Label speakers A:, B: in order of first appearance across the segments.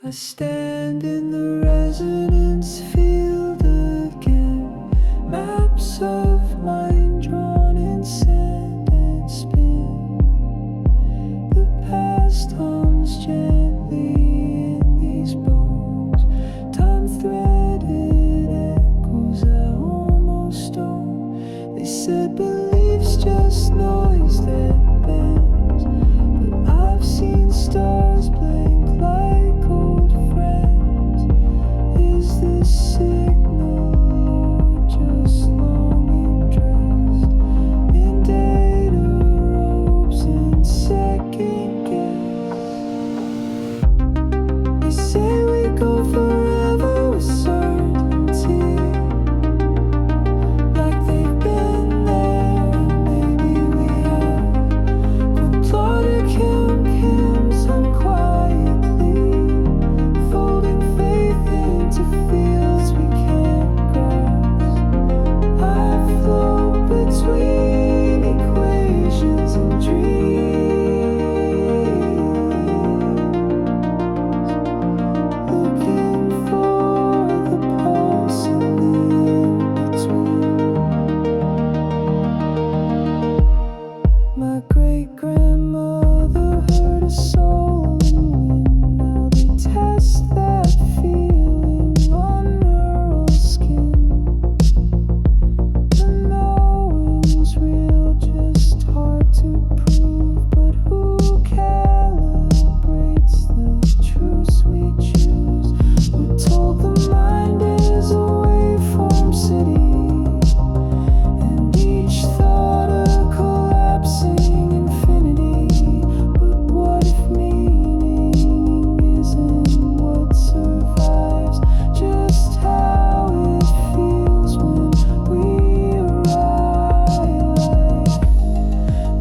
A: I stand in the resonance field again. Maps of mind drawn in sand and spin. The past hums gently in these bones. Time-threaded echoes I almost own. They said belief's just noise that bends, but I've seen stars blink like old friends. Is this signal or just longing dressed in data ropes and second guess? They say we go forever with certainty, like they've been there and maybe we have. Quantologies hymns unquietly, folding faith into fields we can't grasp. I float between equations and dreams, looking for the pulse in the in-between. My great-grandmother heard a soul in wind. Now they test that feeling on neural skin. The knowing's real, just hard to prove. But who calibrates the truths we choose? We're told the mind is a waveform city, and each thought a collapsing infinity. But what if meaning isn't what survives? Just how it feels when we arrive.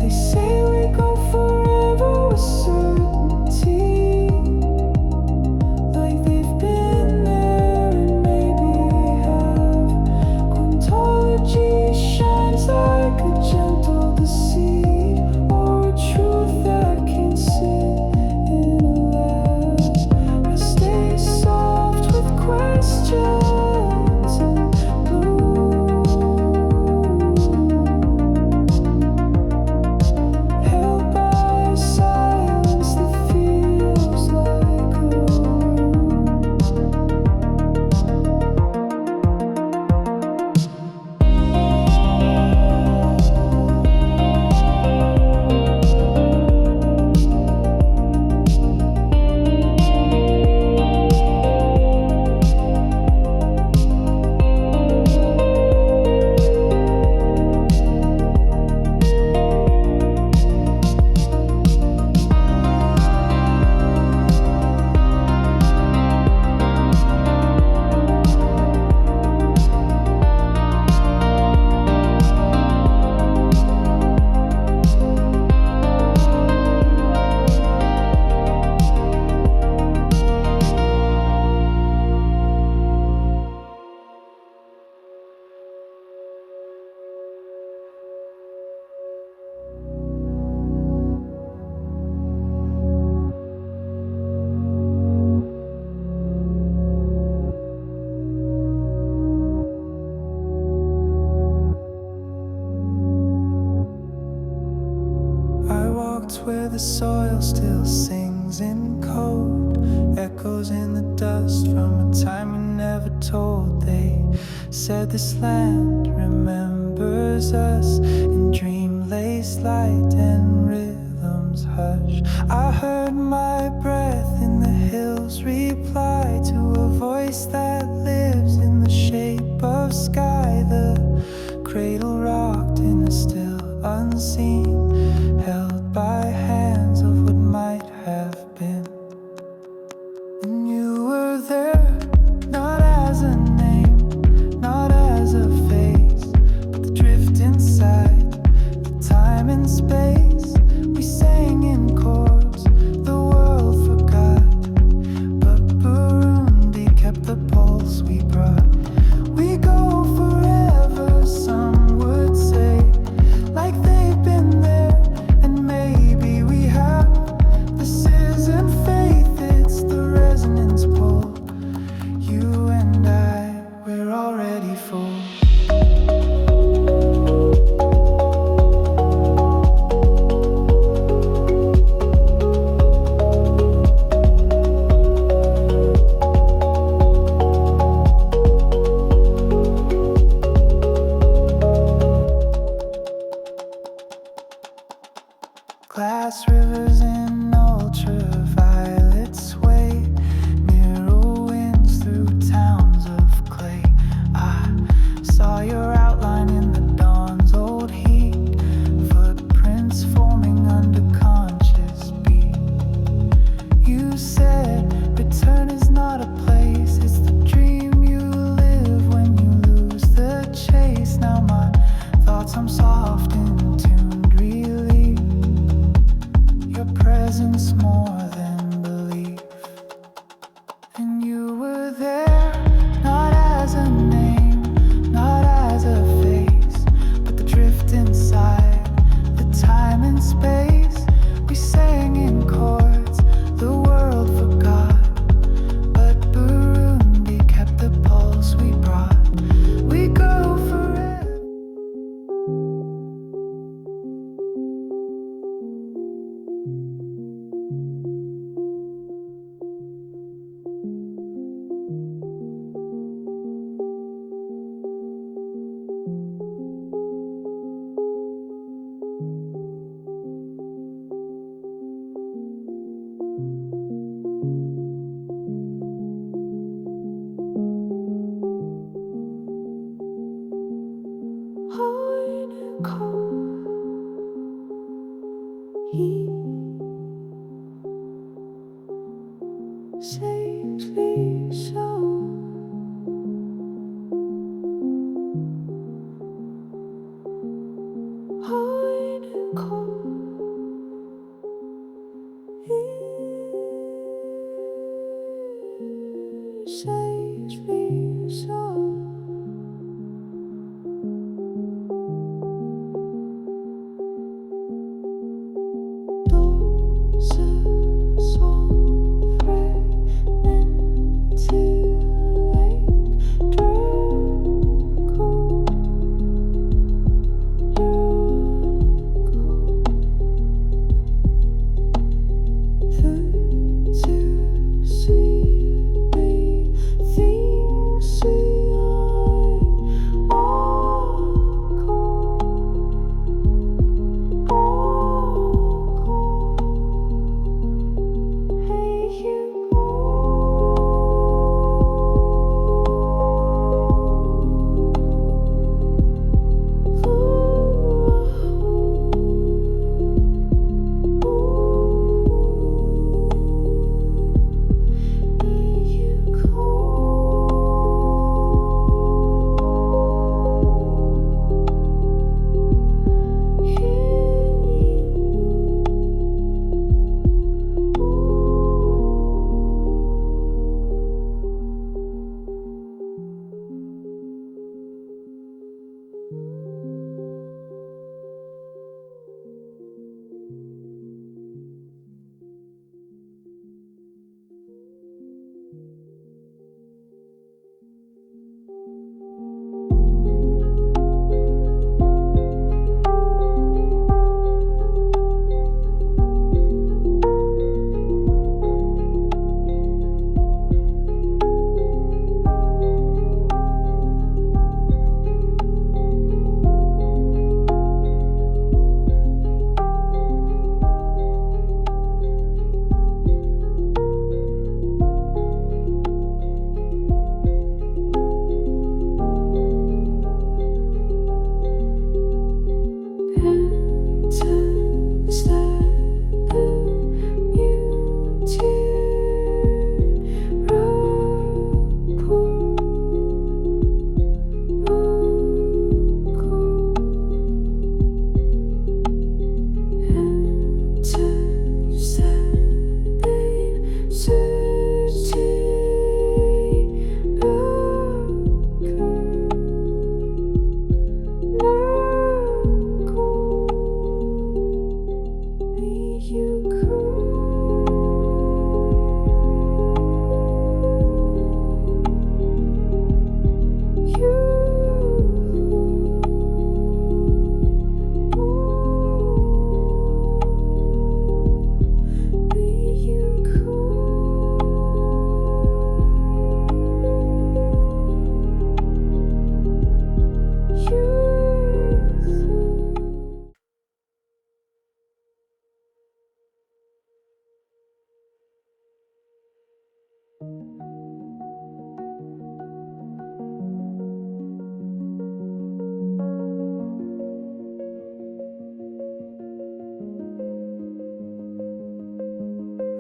A: They say we go forever with certainty, like they've been there and maybe we have. Quantology shines like a gentle deceit, or a truth that can sit in a lab. I stay soft with questions and blue, held by silence that feels like a room. I walked where the soil still sings in code, echoes in the dust from a time we never told. They said this land remembers us in dream-laced light and rhythm's hush. I heard my breath in the hills reply to a voice that lives in the shape of sky. The cradle rocked in a still unseen, held by hands of what might have been. And you were there, not as a name, not as a face, but the drift inside, the time and space. We sang in chords, the world forgot, but Burundi kept the pulse we brought. We go forever, some would say, like they've been there. safely so. Hard and cold, safely so. Doses of fragmented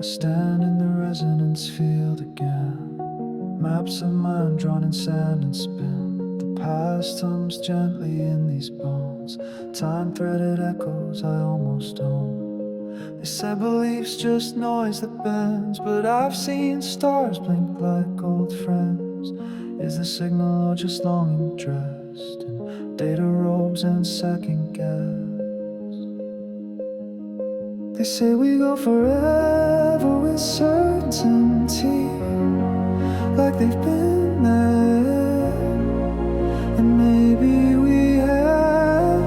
B: I stand in the resonance field again. Maps of mind drawn in sand and spin. The past hums gently in these bones. Time-threaded echoes I almost own. They said belief's just noise that bends, but I've seen stars blink like old friends. Is the signal or just longing dressed in data robes and second guess? They say we go forever with certainty, like they've been there. And maybe we have.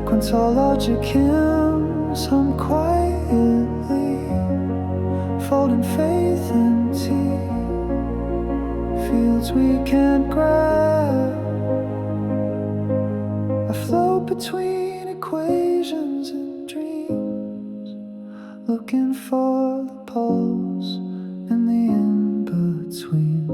B: Quantologic hymns hum quietly, folding faith in tea. Fields we can't grab. I float between equations and dreams, looking for the pulse in the in-between.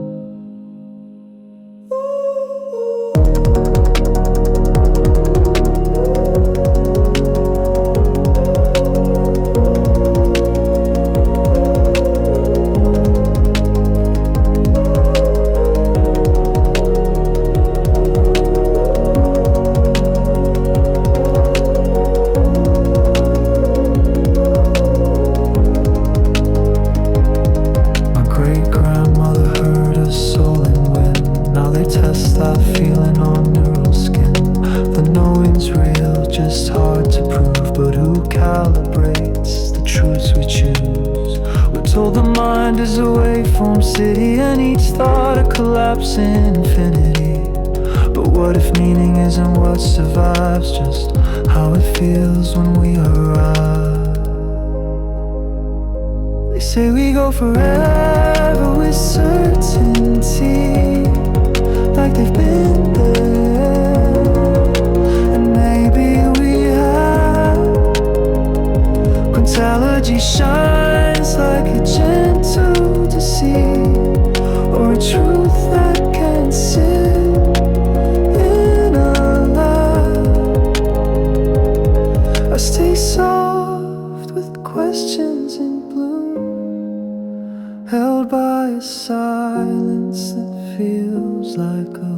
B: told the mind is a waveform city, and each thought a collapse in infinity. But what if meaning isn't what survives, just how it feels when we arrive? They say we go forever with certainty, like they've been there, and maybe we have. Quantology shines like a gentle deceit, or a truth that can sit in a lap. I stay soft with questions in bloom, held by a silence that feels like a room.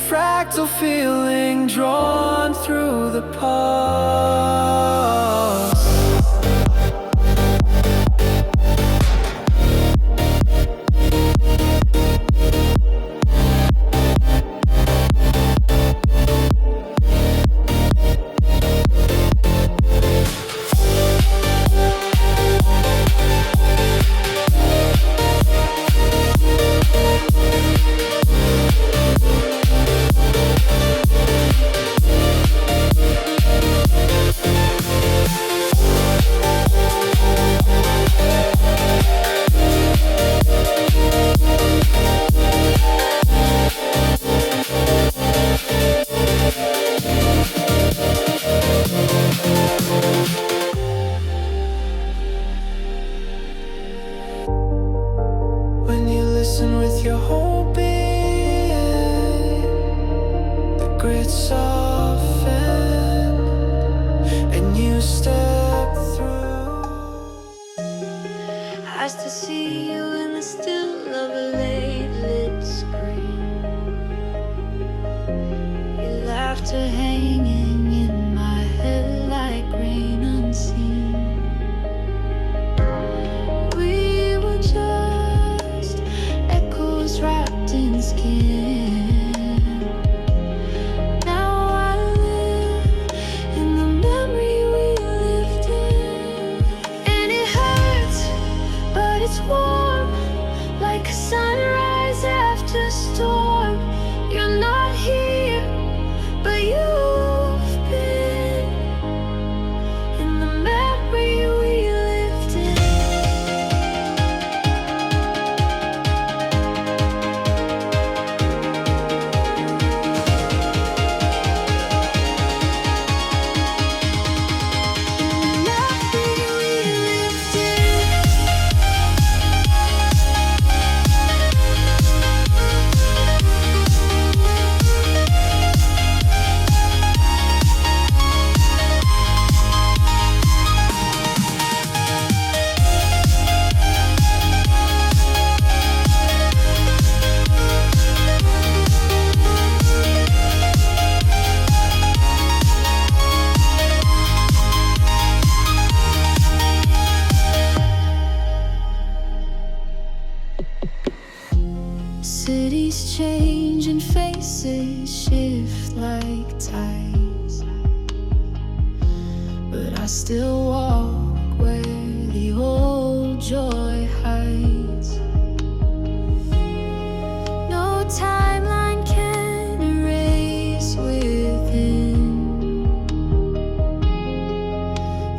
B: Fractal feeling drawn through the pause. When you listen with your whole being, the grid soften and you step through.
C: I still see you in the still of a late-lit screen, your laughter hanging in my head like rain unseen. We were just echoes wrapped in skin. Now I live in the memory we lived in, and it hurts, but it's warm, like a sunrise after a storm. You're not here, but you've been in the memory we lived in. In the memory we lived in. Cities change and faces shift like tides, but I still walk where the old joy hides. No timeline can erase within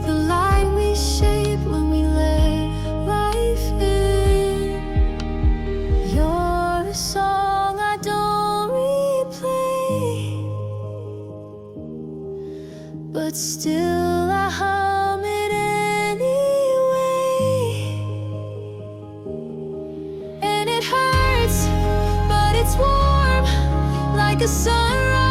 C: the light we shape when we let life in. You're a song I don't replay, but still I hum it anyway. And it hurts, but it's warm, like a sunrise